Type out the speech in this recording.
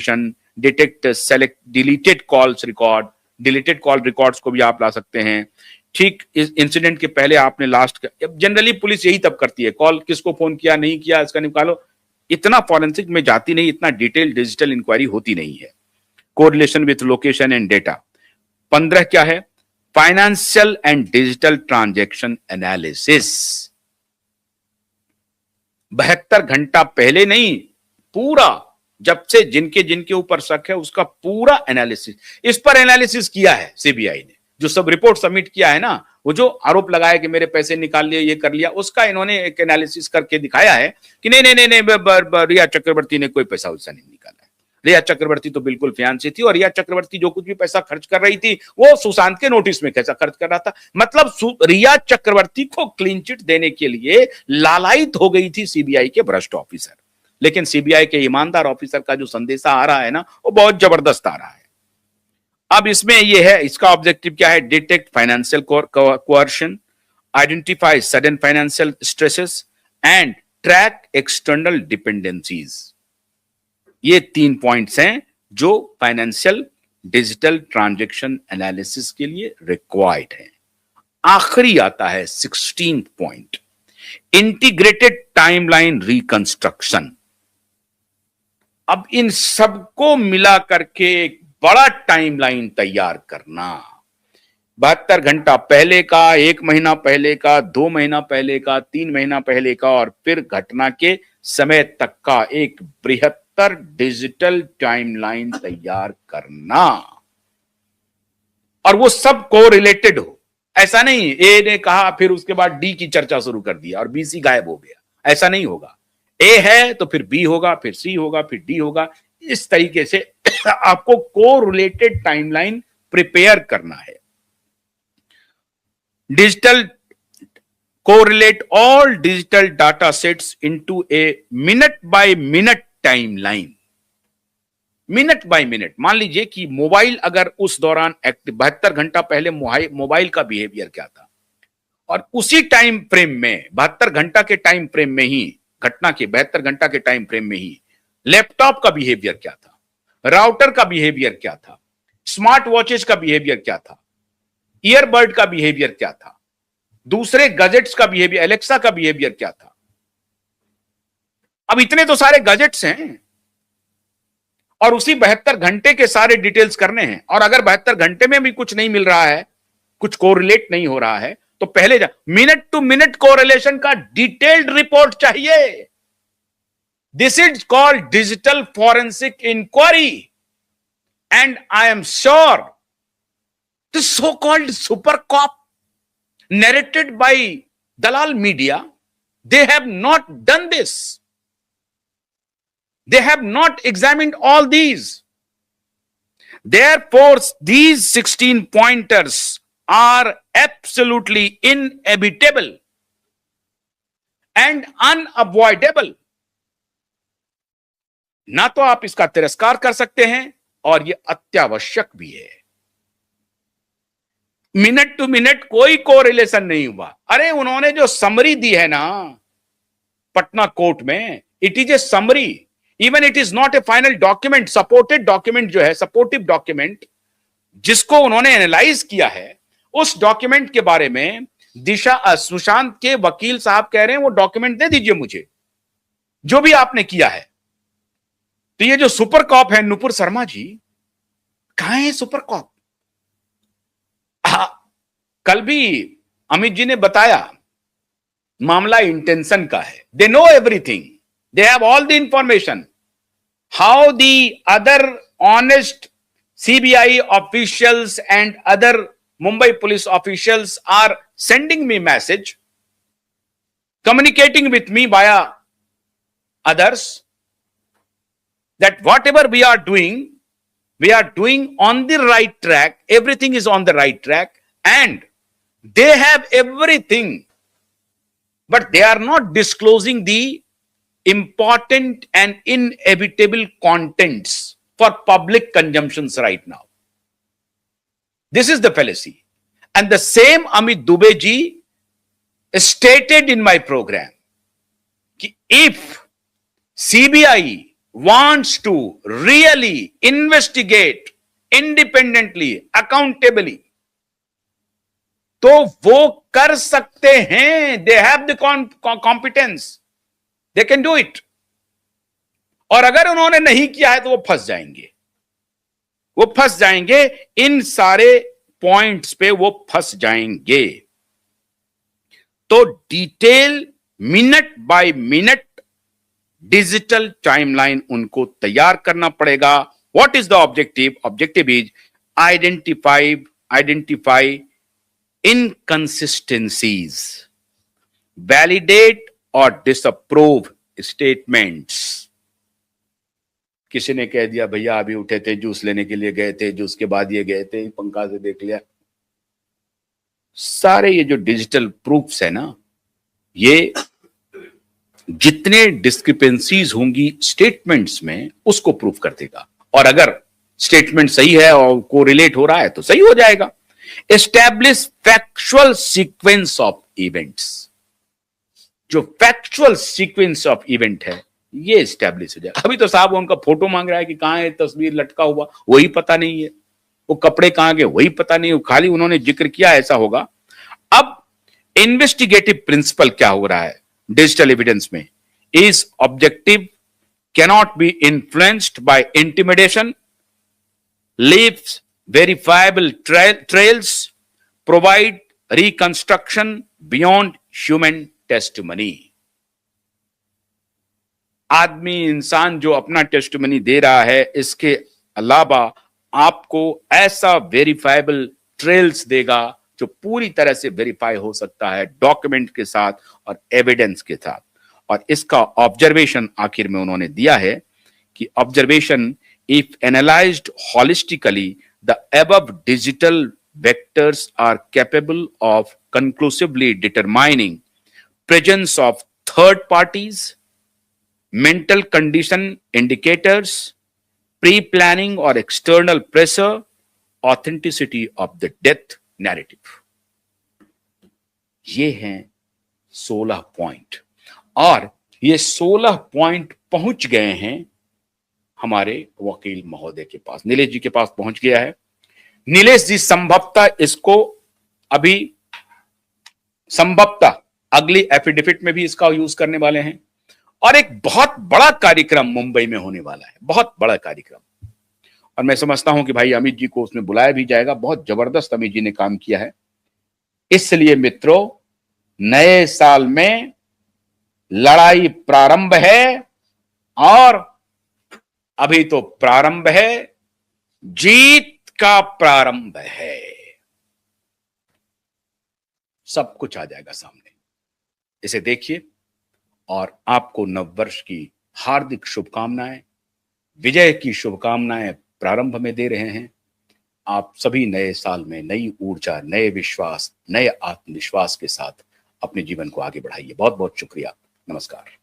Detect select deleted calls record, deleted call records को भी आप ला सकते हैं। ठीक इस इंसिडेंट के पहले आपने लास्ट, जनरली पुलिस यही तब करती है, कॉल किसको फोन किया नहीं किया इसका निकालो, इतना फॉरेंसिक में जाती नहीं, इतना डिटेल डिजिटल इंक्वायरी होती नहीं है। Correlation with location and data. 15 क्या है? Financial and digital transaction analysis. 72 घंटा पहले नहीं, पूरा जब से जिनके जिनके ऊपर शक है उसका पूरा एनालिसिस, इस पर एनालिसिस किया है सीबीआई ने। जो सब रिपोर्ट सबमिट किया है ना, वो जो आरोप लगाया कि मेरे पैसे निकाल लिए, ये कर लिया, उसका इन्होंने एक एनालिसिस करके दिखाया है कि नहीं नहीं नहीं नहीं, रिया चक्रवर्ती ने कोई पैसा वैसा नहीं निकाला है। रिया चक्रवर्ती तो बिल्कुल फियांसी थी, और रिया चक्रवर्ती जो कुछ भी पैसा खर्च कर रही थी वो सुशांत के नोटिस में कैसा खर्च कर रहा था। मतलब रिया चक्रवर्ती को क्लीन चिट देने के लिए लालायित हो गई थी सीबीआई के भ्रष्ट ऑफिसर। लेकिन सीबीआई के ईमानदार ऑफिसर का जो संदेशा आ रहा है ना, वो बहुत जबरदस्त आ रहा है। अब इसमें यह है, इसका ऑब्जेक्टिव क्या है? Detect financial coercion, identify sudden financial stresses and track external dependencies. ये 3 पॉइंट्स हैं जो फाइनेंशियल डिजिटल ट्रांजैक्शन एनालिसिस के लिए रिक्वायर्ड है। आखिरी आता है 16th point, integrated timeline reconstruction. अब इन सबको मिला करके एक बड़ा टाइमलाइन तैयार करना, 72 घंटा पहले का, 1 महीना पहले का, 2 महीना पहले का, 3 महीना पहले का, और फिर घटना के समय तक का एक बृहत्तर डिजिटल टाइमलाइन तैयार करना, और वो सब को रिलेटेड हो। ऐसा नहीं ए ने कहा फिर उसके बाद डी की चर्चा शुरू कर दिया और बी सी गायब हो गया, ऐसा नहीं होगा। ए है तो फिर बी होगा, फिर सी होगा, फिर डी होगा। इस तरीके से आपको कोरिलेटेड टाइमलाइन प्रिपेयर करना है। Digital correlate all digital data sets into a minute by minute timeline. Minute by minute, मान लीजिए कि मोबाइल अगर उस दौरान एक्टिव, 72 घंटा पहले मोबाइल का बिहेवियर क्या था, और उसी टाइम फ्रेम में 72 घंटा के टाइम फ्रेम में ही, घटना के 72 घंटा के टाइम फ्रेम में ही लैपटॉप का बिहेवियर क्या था, राउटर का बिहेवियर क्या था, स्मार्ट वॉचेस का बिहेवियर क्या था, ईयरबड का बिहेवियर क्या था, दूसरे गजेट्स का बिहेवियर, एलेक्सा का बिहेवियर क्या था। अब इतने तो सारे गजेट्स हैं और उसी 72 घंटे के सारे डिटेल्स करने हैं। और अगर 72 घंटे में भी कुछ नहीं मिल रहा है, कुछ कोरिलेट नहीं हो रहा है, तो पहले मिनट टू मिनट कोरिलेशन का डिटेल्ड रिपोर्ट चाहिए। This is called digital forensic inquiry, and I am sure this so called super cop narrated by Dalal media, they have not done this. They have not examined all these. Therefore, these 16 pointers are absolutely inevitable and unavoidable. ना तो आप इसका तिरस्कार कर सकते हैं और यह अत्यावश्यक भी है। मिनट टू मिनट कोई कोरिलेशन नहीं हुआ। अरे उन्होंने जो समरी दी है ना पटना कोर्ट में, it is a summary, even it is not A final document. Supported document जो है, सपोर्टिव डॉक्यूमेंट जिसको उन्होंने एनालाइज किया है, उस डॉक्यूमेंट के बारे में सुशांत के वकील साहब कह रहे हैं वो डॉक्यूमेंट दे दीजिए मुझे, जो भी आपने किया है। तो ये जो सुपर कॉप है नुपुर शर्मा जी, कहां है सुपर कॉप? कल भी अमित जी ने बताया मामला इंटेंशन का है। They know everything, they have all the information. How the other honest CBI officials and other Mumbai police officials are sending me message, communicating with me via others, that whatever we are doing on the right track, everything is on the right track, and they have everything, but they are not disclosing the important and inevitable contents for public consumptions right now. This is the fallacy. And the same Amit Dubey ji stated in my program कि if CBI wants to really investigate independently, accountably, तो वो कर सकते हैं. They have the competence, they can do it. और अगर उन्होंने नहीं किया है तो वो फंस जाएंगे, इन सारे पॉइंट्स पे वो फंस जाएंगे. तो detail minute by minute digital timeline उनको तैयार करना पड़ेगा. What is the objective? Objective is identify inconsistencies, validate और डिसअप्रूव स्टेटमेंट्स. किसी ने कह दिया भैया अभी उठे थे, जूस लेने के लिए गए थे, जूस के बाद ये गए थे, पंखा से देख लिया. सारे ये जो डिजिटल प्रूफ्स है ना, ये जितने डिस्क्रिपेंसीज होंगी स्टेटमेंट्स में उसको प्रूफ कर देगा. और अगर स्टेटमेंट सही है और को रिलेट हो रहा है तो सही हो जाएगा. Establish factual sequence of events. जो फैक्चुअल सीक्वेंस ऑफ इवेंट है ये एस्टैब्लिश हो जाएगा. अभी तो साहब उनका फोटो मांग रहा है कि कहां है तस्वीर लटका हुआ, वही पता नहीं है. वो कपड़े कहां गए वही पता नहीं, खाली उन्होंने जिक्र किया ऐसा होगा. अब इन्वेस्टिगेटिव प्रिंसिपल क्या हो रहा है डिजिटल एविडेंस में? Is objective cannot be influenced by intimidation, leaves verifiable trails, provide reconstruction beyond human testimony. आदमी इंसान जो अपना टेस्टिमनी दे रहा है, इसके अलावा आपको ऐसा वेरीफाइबल ट्रेल्स देगा जो पूरी तरह से वेरीफाई हो सकता है डॉक्यूमेंट के साथ और एविडेंस के साथ. और इसका ऑब्जर्वेशन आखिर में उन्होंने दिया है कि observation if analysed holistically the above digital vectors are capable of conclusively determining presence of third parties, mental condition indicators, pre-planning or external pressure, authenticity of the death narrative. ये हैं 16 पॉइंट. और ये 16 पॉइंट पहुंच गए हैं हमारे वकील महोदय के पास, नीलेश जी के पास पहुंच गया है. नीलेश जी संभवतः इसको अभी अगली एफिडेविट में भी इसका यूज करने वाले हैं. और एक बहुत बड़ा कार्यक्रम मुंबई में होने वाला है, बहुत बड़ा कार्यक्रम. और मैं समझता हूं कि भाई अमित जी को उसमें बुलाया भी जाएगा. बहुत जबरदस्त अमित जी ने काम किया है. इसलिए मित्रों, नए साल में लड़ाई प्रारंभ है. और अभी तो प्रारंभ है, जीत का प्रारंभ है. सब कुछ आ जाएगा सामने. इसे देखिए और आपको नववर्ष की हार्दिक शुभकामनाएं, विजय की शुभकामनाएं प्रारंभ में दे रहे हैं. आप सभी नए साल में नई ऊर्जा, नए विश्वास, नए आत्मविश्वास के साथ अपने जीवन को आगे बढ़ाइए. बहुत बहुत शुक्रिया. नमस्कार.